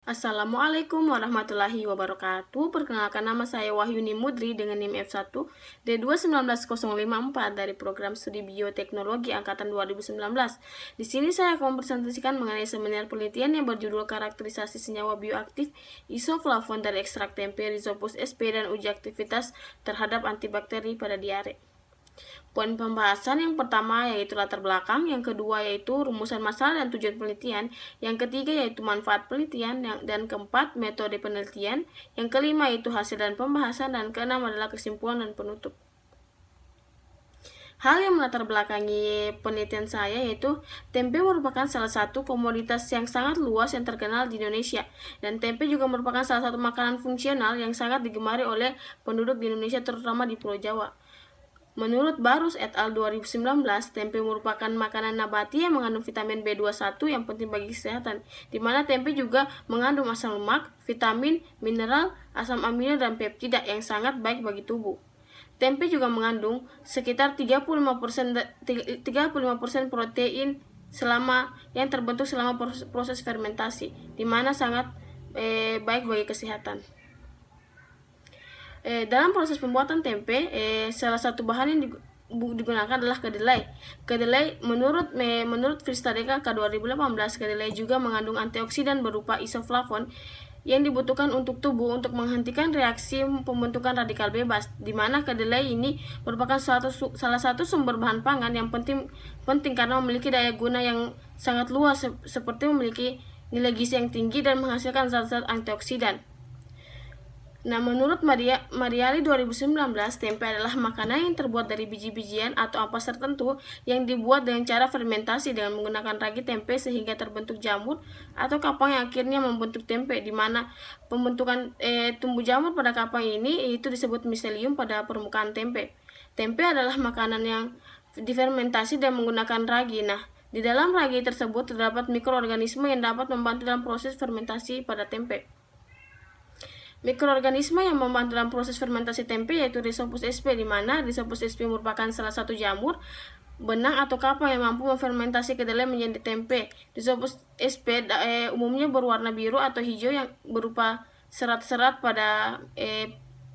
Assalamualaikum warahmatullahi wabarakatuh. Perkenalkan, nama saya Wahyuni Mudri dengan NIM F1 D2190054 dari program studi bioteknologi angkatan 2019. Di sini saya akan mempresentasikan mengenai seminar penelitian yang berjudul karakterisasi senyawa bioaktif isoflavon dari ekstrak tempe Rhizopus sp dan uji aktivitas terhadap antibakteri pada diare. Poin pembahasan yang pertama yaitu latar belakang, yang kedua yaitu rumusan masalah dan tujuan penelitian, yang ketiga yaitu manfaat penelitian, dan keempat metode penelitian, yang kelima yaitu hasil dan pembahasan, dan keenam adalah kesimpulan dan penutup. Hal yang melatar belakangi penelitian saya yaitu tempe merupakan salah satu komoditas yang sangat luas yang terkenal di Indonesia, dan tempe juga merupakan salah satu makanan fungsional yang sangat digemari oleh penduduk di Indonesia, terutama di Pulau Jawa. Menurut Barus et al. 2019, tempe merupakan makanan nabati yang mengandung vitamin B21 yang penting bagi kesehatan, di mana tempe juga mengandung asam lemak, vitamin, mineral, asam amino, dan peptida yang sangat baik bagi tubuh. Tempe juga mengandung sekitar 35% protein yang terbentuk selama proses fermentasi, di mana sangat baik bagi kesehatan. Dalam proses pembuatan tempe, salah satu bahan yang digunakan adalah kedelai. Kedelai menurut Fristadeka K2018, kedelai juga mengandung antioksidan berupa isoflavon yang dibutuhkan untuk tubuh untuk menghentikan reaksi pembentukan radikal bebas, di mana kedelai ini merupakan salah satu sumber bahan pangan yang penting karena memiliki daya guna yang sangat luas, seperti memiliki nilai gizi yang tinggi dan menghasilkan zat-zat antioksidan. Nah, menurut Mariali 2019, tempe adalah makanan yang terbuat dari biji-bijian atau ampas tertentu yang dibuat dengan cara fermentasi dengan menggunakan ragi tempe sehingga terbentuk jamur atau kapang yang akhirnya membentuk tempe, di mana pembentukan tumbuh jamur pada kapang ini itu disebut miselium pada permukaan tempe. Tempe adalah makanan yang difermentasi dan menggunakan ragi. Nah, di dalam ragi tersebut terdapat mikroorganisme yang dapat membantu dalam proses fermentasi pada tempe. Mikroorganisme yang membantu dalam proses fermentasi tempe yaitu Rhizopus sp, di mana Rhizopus sp merupakan salah satu jamur, benang atau kapang yang mampu memfermentasi kedelai menjadi tempe. Rhizopus sp umumnya berwarna biru atau hijau yang berupa serat-serat pada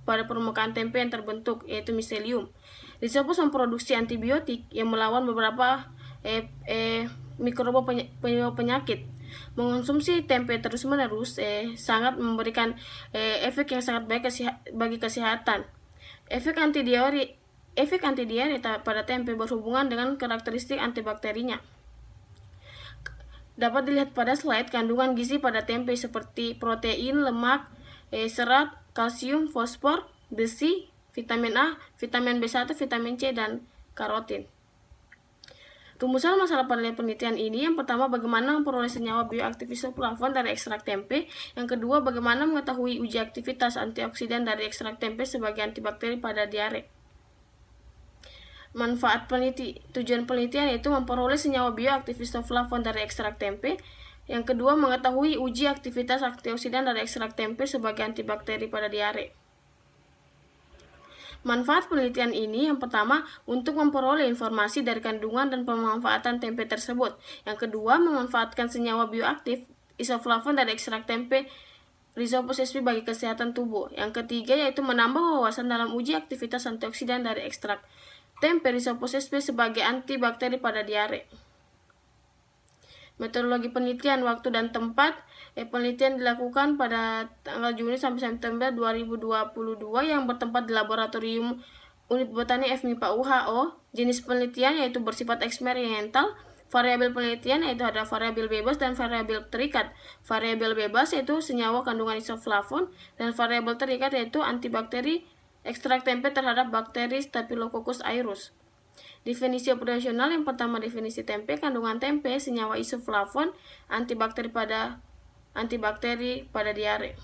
permukaan tempe yang terbentuk, yaitu miselium. Rhizopus memproduksi antibiotik yang melawan beberapa mikroba penyakit. Mengonsumsi tempe terus-menerus sangat memberikan efek yang sangat baik bagi kesehatan. Efek antidiare pada tempe berhubungan dengan karakteristik antibakterinya. Dapat dilihat pada slide kandungan gizi pada tempe seperti protein, lemak, serat, kalsium, fosfor, besi, vitamin A, vitamin B1, vitamin C, dan karotin. Rumusan masalah pada penelitian ini, yang pertama bagaimana memperoleh senyawa bioaktif isoflavon dari ekstrak tempe, yang kedua bagaimana mengetahui uji aktivitas antioksidan dari ekstrak tempe sebagai antibakteri pada diare. Manfaat tujuan penelitian yaitu memperoleh senyawa bioaktif isoflavon dari ekstrak tempe, yang kedua mengetahui uji aktivitas antioksidan dari ekstrak tempe sebagai antibakteri pada diare. Manfaat penelitian ini, yang pertama, untuk memperoleh informasi dari kandungan dan pemanfaatan tempe tersebut. Yang kedua, memanfaatkan senyawa bioaktif isoflavon dari ekstrak tempe Rhizopus sp bagi kesehatan tubuh. Yang ketiga, yaitu menambah wawasan dalam uji aktivitas antioksidan dari ekstrak tempe Rhizopus sp sebagai antibakteri pada diare. Metodologi penelitian, waktu dan tempat. Penelitian dilakukan pada tanggal Juni sampai September 2022 yang bertempat di Laboratorium Unit Botani FMIPA UHO. Jenis penelitian yaitu bersifat eksperimental. Variabel penelitian yaitu ada variabel bebas dan variabel terikat. Variabel bebas yaitu senyawa kandungan isoflavon, dan variabel terikat yaitu antibakteri ekstrak tempe terhadap bakteri Staphylococcus aureus. Definisi operasional, yang pertama definisi tempe, kandungan tempe, senyawa isoflavon, antibakteri pada diare.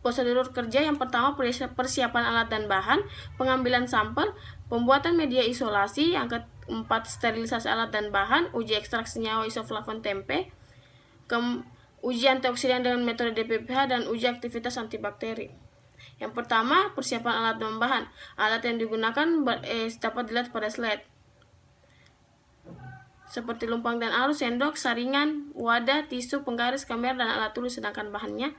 Prosedur kerja, yang pertama persiapan alat dan bahan, pengambilan sampel, pembuatan media isolasi, yang keempat sterilisasi alat dan bahan, uji ekstrak senyawa isoflavon tempe, uji antioksidan dengan metode DPPH, dan uji aktivitas antibakteri. Yang pertama, persiapan alat dan bahan. Alat yang digunakan dapat dilihat pada slide. seperti lumpang dan alus, sendok, saringan, wadah, tisu, penggaris, kamera, dan alat tulis. Sedangkan bahannya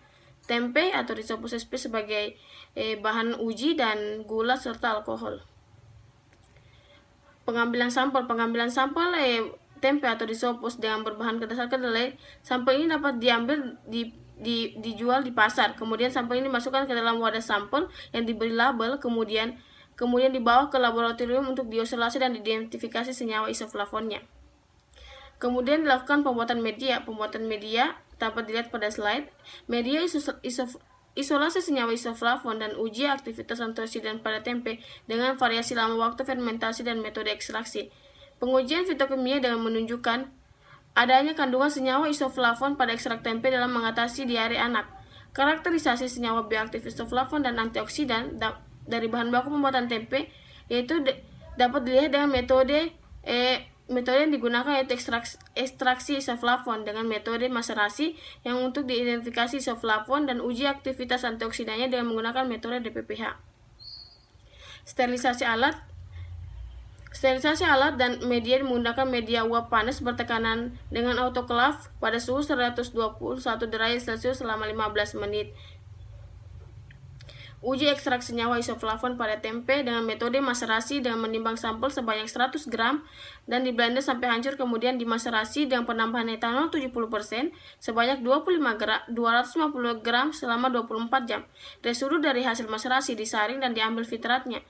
tempe atau Rhizopus sp sebagai bahan uji dan gula serta alkohol. Pengambilan sampel tempe atau Rhizopus dengan berbahan dasar kedelai. Sampel ini dapat diambil dijual di pasar. Kemudian sampel ini dimasukkan ke dalam wadah sampel yang diberi label, kemudian dibawa ke laboratorium untuk diisolasi dan diidentifikasi senyawa isoflavonnya. Kemudian dilakukan pembuatan media. Pembuatan media dapat dilihat pada slide. Media isolasi senyawa isoflavon dan uji aktivitas antioksidan pada tempe dengan variasi lama waktu fermentasi dan metode ekstraksi. Pengujian fitokimia dengan menunjukkan adanya kandungan senyawa isoflavon pada ekstrak tempe dalam mengatasi diare anak. Karakterisasi senyawa bioaktif isoflavon dan antioksidan dari bahan baku pembuatan tempe yaitu dapat dilihat dengan metode yang digunakan yaitu ekstraksi isoflavon dengan metode maserasi yang untuk diidentifikasi isoflavon dan uji aktivitas antioksidannya dengan menggunakan metode DPPH. Sterilisasi alat dan media menggunakan media uap panas bertekanan dengan autoklaf pada suhu 121 derajat Celcius selama 15 menit. Uji ekstrak senyawa isoflavon pada tempe dengan metode maserasi dengan menimbang sampel sebanyak 100 gram dan diblender sampai hancur, kemudian dimaserasi dengan penambahan etanol 70% sebanyak 250 gram selama 24 jam. Residu dari hasil maserasi disaring dan diambil filtratnya.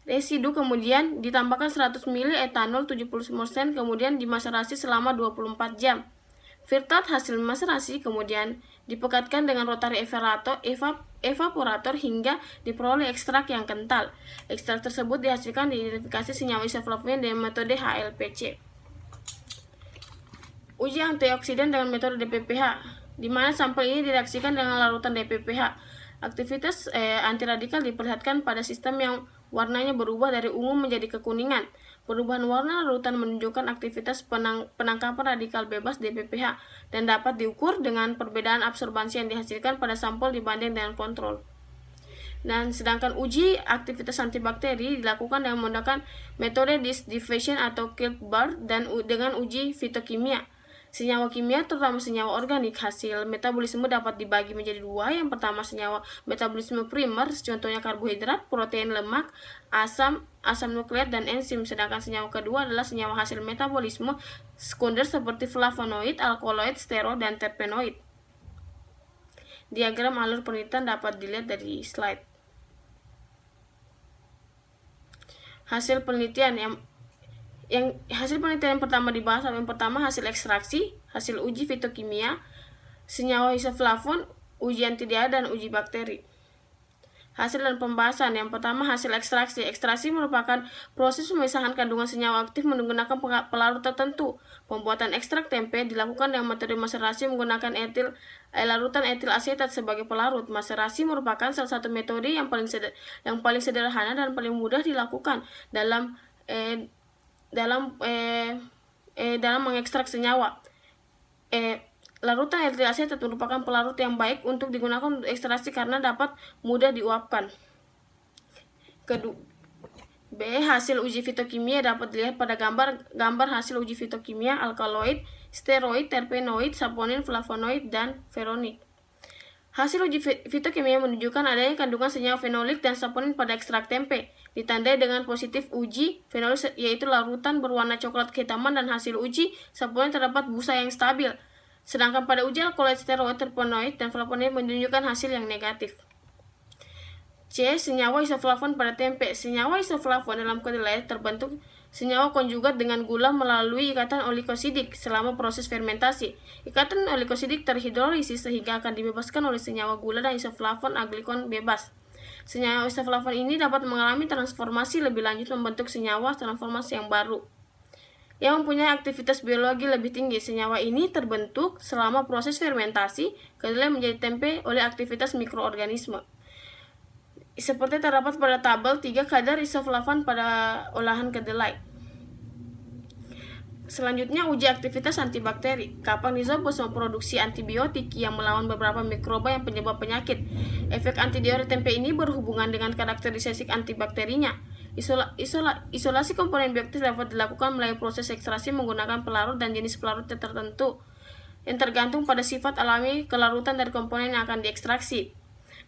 Residu kemudian ditambahkan 100 ml etanol 70% kemudian dimaserasi selama 24 jam. Filtrat hasil maserasi kemudian dipekatkan dengan rotary evaporator hingga diperoleh ekstrak yang kental. Ekstrak tersebut dihasilkan diidentifikasi senyawa isoflavon dengan metode HLPC. Uji antioksidan dengan metode DPPH, di mana sampel ini direaksikan dengan larutan DPPH. Aktivitas antiradikal diperlihatkan pada sistem yang warnanya berubah dari ungu menjadi kekuningan. Perubahan warna larutan menunjukkan aktivitas penangkapan radikal bebas DPPH dan dapat diukur dengan perbedaan absorbansi yang dihasilkan pada sampel dibanding dengan kontrol. Dan sedangkan uji aktivitas antibakteri dilakukan dengan menggunakan metode diffusion atau Kiltburn dan dengan uji fitokimia. Senyawa kimia, terutama senyawa organik hasil metabolisme dapat dibagi menjadi dua. Yang pertama senyawa metabolisme primer, contohnya karbohidrat, protein, lemak, asam nukleat, dan enzim. Sedangkan senyawa kedua adalah senyawa hasil metabolisme sekunder seperti flavonoid, alkaloid, steroid, dan terpenoid. Diagram alur penelitian dapat dilihat dari slide. Hasil penelitian yang pertama dibahas, yang pertama hasil ekstraksi, hasil uji fitokimia, senyawa isoflavon, uji antidiare, dan uji bakteri. Hasil dan pembahasan. Yang pertama hasil ekstraksi. Ekstraksi merupakan proses pemisahan kandungan senyawa aktif menggunakan pelarut tertentu. Pembuatan ekstrak tempe dilakukan dengan metode maserasi menggunakan larutan etil asetat sebagai pelarut. Maserasi merupakan salah satu metode yang paling sederhana dan paling mudah dilakukan dalam mengekstrak senyawa. Larutan etil asetat merupakan pelarut yang baik untuk digunakan untuk ekstraksi karena dapat mudah diuapkan. B. Hasil uji fitokimia dapat dilihat pada gambar hasil uji fitokimia alkaloid, steroid, terpenoid, saponin, flavonoid, dan veronik. Hasil uji fitokimia menunjukkan adanya kandungan senyawa fenolik dan saponin pada ekstrak tempe. Ditandai dengan positif uji fenolik yaitu larutan berwarna coklat kehitaman, dan hasil uji saponin terdapat busa yang stabil. Sedangkan pada uji alkaloid, steroid, terpenoid, dan flavonoid menunjukkan hasil yang negatif. C. Senyawa isoflavon pada tempe. Senyawa isoflavon dalam kedelai terbentuk senyawa konjugat dengan gula melalui ikatan oligosidik selama proses fermentasi. Ikatan oligosidik terhidrolisis sehingga akan dibebaskan oleh senyawa gula dan isoflavon aglikon bebas. Senyawa isoflavon ini dapat mengalami transformasi lebih lanjut membentuk senyawa transformasi yang baru yang mempunyai aktivitas biologi lebih tinggi. Senyawa ini terbentuk selama proses fermentasi kedelai menjadi tempe oleh aktivitas mikroorganisme. Seperti terdapat pada tabel 3 kadar isoflavon pada olahan kedelai. Selanjutnya uji aktivitas antibakteri. Kapan Rhizopus memproduksi antibiotik yang melawan beberapa mikroba yang penyebab penyakit. Efek antidiare tempe ini berhubungan dengan karakteristik antibakterinya. Isolasi komponen bioaktif dapat dilakukan melalui proses ekstraksi menggunakan pelarut dan jenis pelarut tertentu yang tergantung pada sifat alami kelarutan dari komponen yang akan diekstraksi.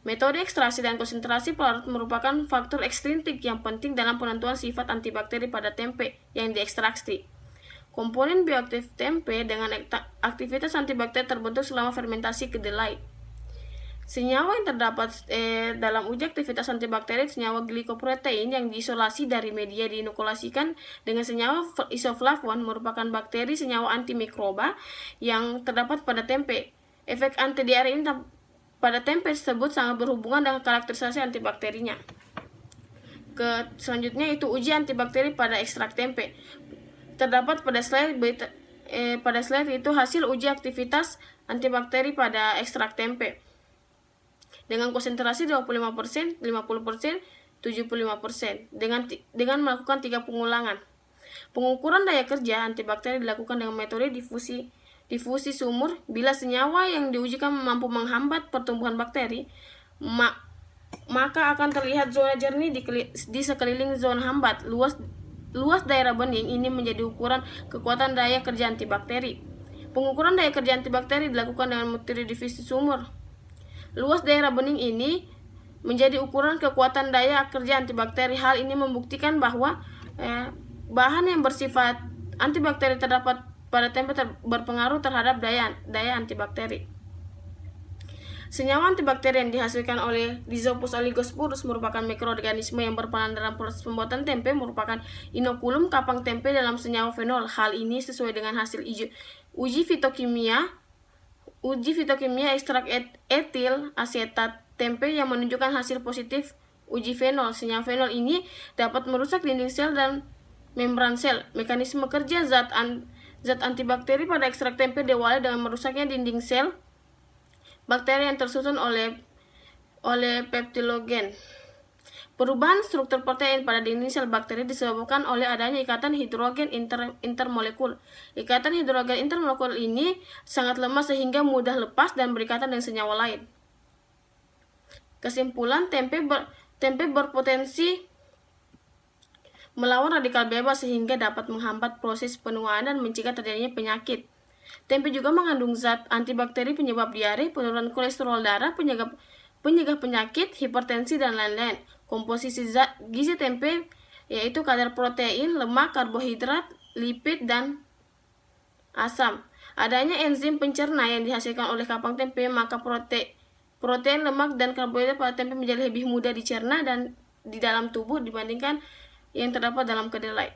Metode ekstraksi dan konsentrasi pelarut merupakan faktor ekstrintik yang penting dalam penentuan sifat antibakteri pada tempe yang diekstraksi. Komponen bioaktif tempe dengan aktivitas antibakteri terbentuk selama fermentasi kedelai. Senyawa yang terdapat dalam uji aktivitas antibakteri senyawa glikoprotein yang diisolasi dari media diinokulasikan dengan senyawa isoflavon merupakan bakteri senyawa antimikroba yang terdapat pada tempe. Efek anti-diare ini pada tempe tersebut sangat berhubungan dengan karakterisasi antibakterinya. Selanjutnya itu uji antibakteri pada ekstrak tempe. Terdapat pada slide itu hasil uji aktivitas antibakteri pada ekstrak tempe dengan konsentrasi 25%, 50%, 75% dengan melakukan 3 pengulangan. Pengukuran daya kerja antibakteri dilakukan dengan metode difusi sumur. Bila senyawa yang diujikan mampu menghambat pertumbuhan bakteri, maka akan terlihat zona jernih di sekeliling zona hambat. Luas daerah bening ini menjadi ukuran kekuatan daya kerja antibakteri. Pengukuran daya kerja antibakteri dilakukan dengan metode difusi sumur. Luas daerah bening ini menjadi ukuran kekuatan daya kerja antibakteri. Hal ini membuktikan bahwa bahan yang bersifat antibakteri terdapat pada tempe berpengaruh terhadap daya antibakteri. Senyawa antibakteri yang dihasilkan oleh Rhizopus oligosporus merupakan mikroorganisme yang berperan dalam proses pembuatan tempe, merupakan inokulum kapang tempe dalam senyawa fenol. Hal ini sesuai dengan hasil uji fitokimia ekstrak etil asetat tempe yang menunjukkan hasil positif uji fenol. Senyawa fenol ini dapat merusak dinding sel dan membran sel. Mekanisme kerja zat antibakteri pada ekstrak tempe diawali dengan merusaknya dinding sel bakteri yang tersusun oleh peptilogen. Perubahan struktur protein pada dinding sel bakteri disebabkan oleh adanya ikatan hidrogen intermolekul. Ikatan hidrogen intermolekul ini sangat lemah sehingga mudah lepas dan berikatan dengan senyawa lain. Kesimpulan, tempe berpotensi melawan radikal bebas sehingga dapat menghambat proses penuaan dan mencegah terjadinya penyakit. Tempe juga mengandung zat antibakteri penyebab diare, penurunan kolesterol darah, penyegah penyakit, hipertensi, dan lain-lain. Komposisi zat gizi tempe yaitu kadar protein, lemak, karbohidrat, lipid, dan asam. Adanya enzim pencerna yang dihasilkan oleh kapang tempe, maka protein, lemak, dan karbohidrat pada tempe menjadi lebih mudah dicerna dan di dalam tubuh dibandingkan yang terdapat dalam kedelai.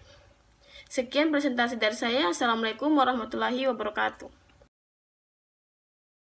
Sekian presentasi dari saya. Assalamualaikum warahmatullahi wabarakatuh.